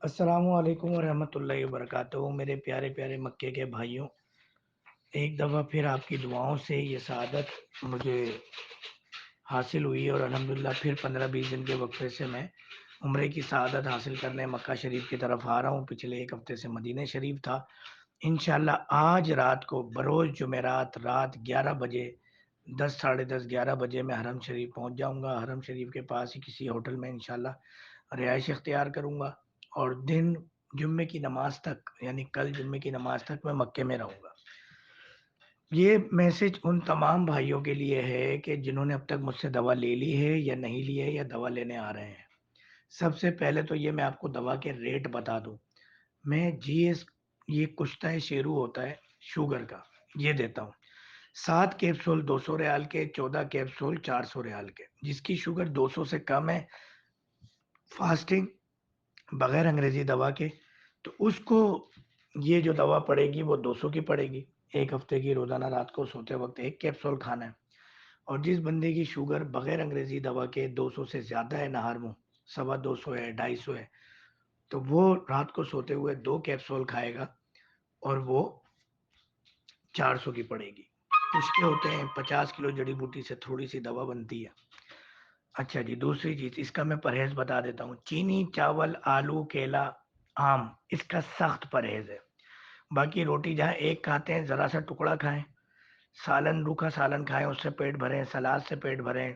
السلام علیکم ورحمۃ اللہ وبرکاتہ میرے پیارے پیارے مکے کے بھائیوں، ایک دفعہ پھر آپ کی دعاؤں سے یہ سعادت مجھے حاصل ہوئی اور الحمدللہ پھر 15-20 دن کے وقفے سے میں عمرے کی سعادت حاصل کرنے مکہ شریف کی طرف آ رہا ہوں۔ پچھلے ایک ہفتے سے مدینہ شریف تھا۔ انشاءاللہ آج رات کو بروز جمعرات رات 11 بجے 10 ساڑھے 10 11 بجے میں حرم شریف پہنچ جاؤں گا۔ حرم شریف کے پاس ہی کسی ہوٹل میں انشاءاللہ رہائش اختیار کروں گا، اور دن جمعے کی نماز تک یعنی کل جمعے کی نماز تک میں مکے میں رہوں گا۔ یہ میسج ان تمام بھائیوں کے لیے ہے کہ جنہوں نے اب تک مجھ سے دوا لے لی ہے یا نہیں لی ہے یا دوا لینے آ رہے ہیں۔ سب سے پہلے تو یہ میں آپ کو دوا کے ریٹ بتا دوں۔ میں یہ کشتہ شیرو ہوتا ہے شوگر کا، یہ دیتا ہوں 7 کیپسول 200 ریال کے، 14 کیپسول 400 ریال کے۔ جس کی شوگر 200 سے کم ہے، فاسٹنگ بغیر انگریزی دوا کے، تو اس کو یہ جو دوا پڑے گی وہ 200 کی پڑے گی۔ ایک ہفتے کی روزانہ رات کو سوتے وقت 1 کیپسول کھانا ہے۔ اور جس بندے کی شوگر بغیر انگریزی دوا کے 200 سے زیادہ ہے، نہار منہ 250 ہے 250 ہے، تو وہ رات کو سوتے ہوئے 2 کیپسول کھائے گا اور وہ 400 کی پڑے گی۔ کچھ کے ہوتے ہیں 50 کلو جڑی بوٹی سے تھوڑی سی دوا بنتی ہے۔ اچھا جی، دوسری چیز اس کا میں پرہیز بتا دیتا ہوں۔ چینی، چاول، آلو، کیلا، آم، اس کا سخت پرہیز ہے۔ باقی روٹی جہاں ایک کھاتے ہیں ذرا سا ٹکڑا کھائیں، سالن روکھا سالن کھائیں، اس سے پیٹ بھریں، سلاد سے پیٹ بھریں،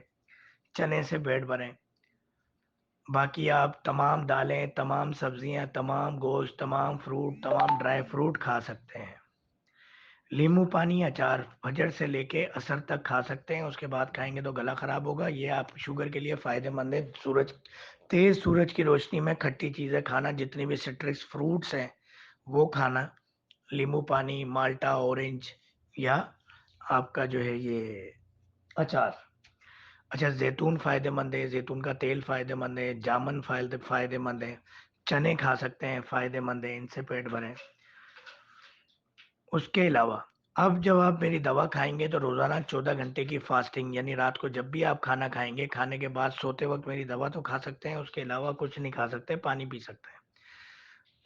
چنے سے پیٹ بھریں۔ باقی آپ تمام دالیں، تمام سبزیاں، تمام گوشت، تمام فروٹ، تمام ڈرائی فروٹ کھا سکتے ہیں۔ لیمو پانی اچار فجر سے لے کے عصر تک کھا سکتے ہیں، اس کے بعد کھائیں گے تو گلا خراب ہوگا۔ یہ آپ شوگر کے لیے فائدہ مند ہے۔ تیز سورج کی روشنی میں کھٹی چیزیں کھانا، جتنی بھی سٹرس فروٹس ہیں وہ کھانا، لیمو پانی، مالٹا، اورنج، یا آپ کا جو ہے یہ اچار۔ اچھا، زیتون فائدہ مند ہے، زیتون کا تیل فائدہ مند ہے، جامن فائدہ مند ہے، چنے کھا سکتے ہیں، فائدہ مند ہے، ان سے پیٹ بھریں۔ اس کے علاوہ اب جب آپ میری دوا کھائیں گے تو روزانہ 14 گھنٹے کی فاسٹنگ، یعنی رات کو جب بھی آپ کھانا کھائیں گے، کھانے کے بعد سوتے وقت میری دوا تو کھا سکتے ہیں، اس کے علاوہ کچھ نہیں کھا سکتے، پانی پی سکتے ہیں۔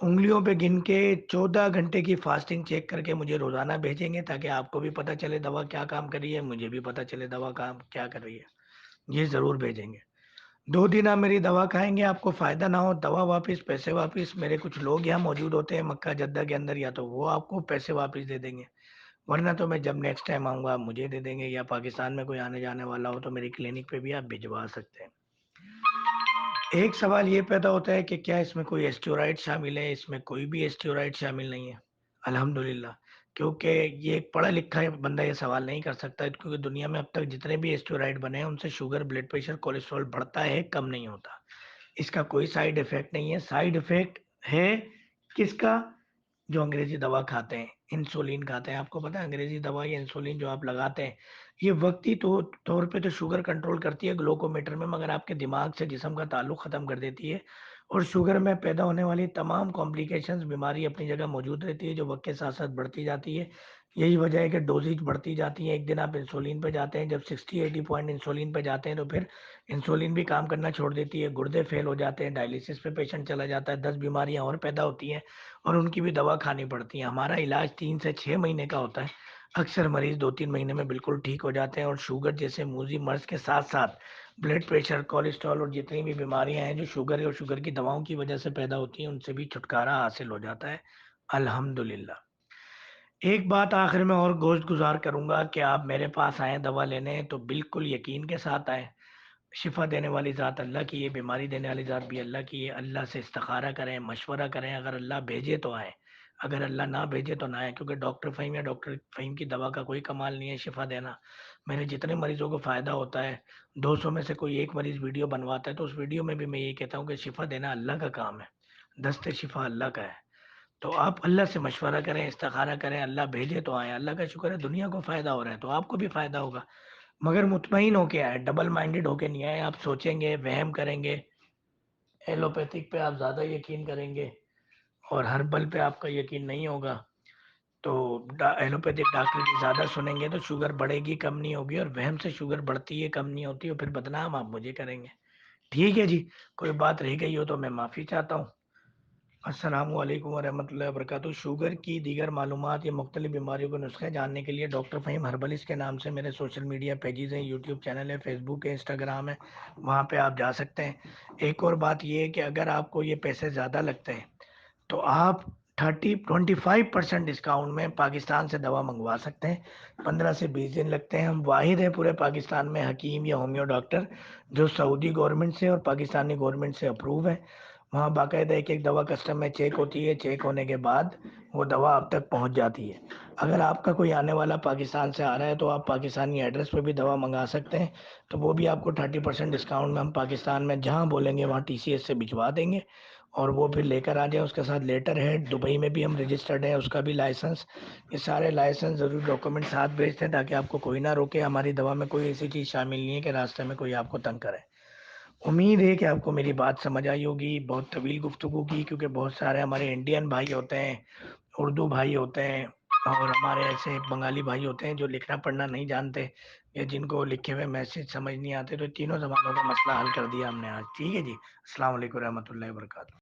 انگلیوں پہ گن کے 14 گھنٹے کی فاسٹنگ چیک کر کے مجھے روزانہ بھیجیں گے، تاکہ آپ کو بھی پتہ چلے دوا کیا کام کر رہی ہے، مجھے بھی پتہ چلے دوا کام کیا کر رہی ہے۔ یہ ضرور بھیجیں گے۔ 2 دن آپ میری دوا کھائیں گے، آپ کو فائدہ نہ ہو، دوا واپس، پیسے واپس۔ میرے کچھ لوگ یہاں موجود ہوتے ہیں مکہ جدہ کے اندر، یا تو وہ آپ کو پیسے واپس دے دیں گے، ورنہ تو میں جب نیکسٹ ٹائم آؤں گا آپ مجھے دے دیں گے، یا پاکستان میں کوئی آنے جانے والا ہو تو میری کلینک پہ بھی آپ بھجوا سکتے ہیں۔ ایک سوال یہ پیدا ہوتا ہے کہ کیا اس میں کوئی اسٹیرائڈ شامل ہے؟ اس میں کوئی بھی اسٹیرائڈ شامل نہیں ہے، الحمدللہ، کیونکہ یہ پڑھا لکھا ہے بندہ یہ سوال نہیں کر سکتا، کیونکہ دنیا میں اب تک جتنے بھی اسٹیرائڈ بنے ہیں ان سے شوگر، بلڈ پریشر، کولیسٹرول بڑھتا ہے، کم نہیں ہوتا۔ اس کا کوئی سائیڈ ایفیکٹ نہیں ہے۔ سائیڈ ایفیکٹ ہے کس کا؟ جو انگریزی دوا کھاتے ہیں، انسولین کھاتے ہیں۔ آپ کو پتا ہے انگریزی دوا یا انسولین جو آپ لگاتے ہیں، یہ وقتی طور پہ تو شوگر کنٹرول کرتی ہے گلوکومیٹر میں، مگر آپ کے دماغ سے جسم کا تعلق ختم کر دیتی ہے، اور شوگر میں پیدا ہونے والی تمام کمپلیکیشنز، بیماری اپنی جگہ موجود رہتی ہے، جو وقت کے ساتھ ساتھ بڑھتی جاتی ہے۔ یہی وجہ ہے کہ ڈوزیج بڑھتی جاتی ہے۔ ایک دن آپ انسولین پہ جاتے ہیں، جب 60-80 پوائنٹ انسولین پہ جاتے ہیں تو پھر انسولین بھی کام کرنا چھوڑ دیتی ہے، گردے فیل ہو جاتے ہیں، ڈائلیسس پہ پیشنٹ چلا جاتا ہے، 10 بیماریاں اور پیدا ہوتی ہیں، اور ان کی بھی دوا کھانی پڑتی ہے۔ ہمارا علاج 3 سے 6 مہینے کا ہوتا ہے۔ اکثر مریض 2-3 مہینے میں بالکل ٹھیک ہو جاتے ہیں، اور شوگر جیسے موذی مرض کے ساتھ ساتھ بلڈ پریشر، کولیسٹرول اور جتنی بھی بیماریاں ہیں جو شوگر اور شوگر کی دواؤں کی وجہ سے پیدا ہوتی ہیں، ان سے بھی چھٹکارا حاصل ہو جاتا ہے، الحمدللہ۔ ایک بات آخر میں اور گوشت گزار کروں گا کہ آپ میرے پاس آئیں دوا لینے تو بالکل یقین کے ساتھ آئیں۔ شفا دینے والی ذات اللہ کی ہے، بیماری دینے والی ذات بھی اللہ کی ہے۔ اللہ سے استخارہ کریں، مشورہ کریں، اگر اللہ بھیجے تو آئیں، اگر اللہ نہ بھیجے تو نہ آئیں، کیونکہ ڈاکٹر فہیم یا ڈاکٹر فہیم کی دوا کا کوئی کمال نہیں ہے شفا دینا۔ میرے جتنے مریضوں کو فائدہ ہوتا ہے، 200 میں سے کوئی ایک مریض ویڈیو بنواتا ہے تو اس ویڈیو میں بھی میں یہ کہتا ہوں کہ شفا دینا اللہ کا کام ہے، دست شفا اللہ کا ہے۔ تو آپ اللہ سے مشورہ کریں، استخارہ کریں، اللہ بھیجے تو آئیں۔ اللہ کا شکر ہے دنیا کو فائدہ ہو رہا ہے تو آپ کو بھی فائدہ ہوگا، مگر مطمئن ہو کے آئے، ڈبل مائنڈڈ ہو کے نہیں آئے۔ آپ سوچیں گے، وہم کریں گے، ایلوپیتھک پہ آپ زیادہ یقین کریں گے اور ہربل پہ آپ کا یقین نہیں ہوگا، تو ایلوپیتھک ڈاکٹر کی زیادہ سنیں گے تو شوگر بڑھے گی، کم نہیں ہوگی، اور وہم سے شوگر بڑھتی ہے، کم نہیں ہوتی، اور پھر بدنام آپ مجھے کریں گے۔ ٹھیک ہے جی، کوئی بات رہ گئی ہو تو میں معافی چاہتا ہوں۔ السلام علیکم ورحمۃ اللہ وبرکاتہ۔ شوگر کی دیگر معلومات یا مختلف بیماریوں کے نسخے جاننے کے لیے ڈاکٹر فہیم ہربلسٹ کے نام سے میرے سوشل میڈیا پیجز ہیں، یوٹیوب چینل ہے، فیس بک ہے، انسٹاگرام ہے، وہاں پہ آپ جا سکتے ہیں۔ ایک اور بات یہ ہے کہ اگر آپ کو یہ پیسے زیادہ لگتے ہیں تو آپ 25% ڈسکاؤنٹ میں پاکستان سے دوا منگوا سکتے ہیں۔ 15 سے 20 دن لگتے ہیں۔ ہم واحد ہیں پورے پاکستان میں حکیم یا ہومیو ڈاکٹر جو سعودی گورنمنٹ سے اور پاکستانی گورنمنٹ سے اپروو ہے۔ وہاں باقاعدہ ایک ایک دوا کسٹم میں چیک ہوتی ہے، چیک ہونے کے بعد وہ دوا آپ تک پہنچ جاتی ہے۔ اگر آپ کا کوئی آنے والا پاکستان سے آ رہا ہے تو آپ پاکستانی ایڈریس پہ بھی دوا منگا سکتے ہیں، تو وہ بھی آپ کو 30% ڈسکاؤنٹ میں ہم پاکستان میں جہاں بولیں گے وہاں TCS سے بھجوا دیں گے، اور وہ پھر لے کر آ جائیں۔ اس کے ساتھ لیٹر ہیڈ، دبئی میں بھی ہم رجسٹرڈ ہیں، اس کا بھی لائسنس، یہ سارے لائسنس ضرور ڈاکومنٹ ساتھ بھیجتے ہیں تاکہ آپ کو کوئی نہ روکے۔ ہماری دوا میں کوئی ایسی چیز شامل نہیں ہے کہ راستے میں کوئی آپ کو تنگ کرے۔ امید ہے کہ آپ کو میری بات سمجھ آئی ہوگی۔ بہت طویل گفتگو کی کیونکہ بہت سارے ہمارے انڈین بھائی ہوتے ہیں، اردو بھائی ہوتے ہیں، اور ہمارے ایسے بنگالی بھائی ہوتے ہیں جو لکھنا پڑھنا نہیں جانتے یا جن کو لکھے ہوئے میسج سمجھ نہیں آتے، تو تینوں زبانوں کا مسئلہ حل کر دیا ہم نے آج۔ ٹھیک ہے جی، السلام علیکم رحمۃ اللہ وبرکاتہ۔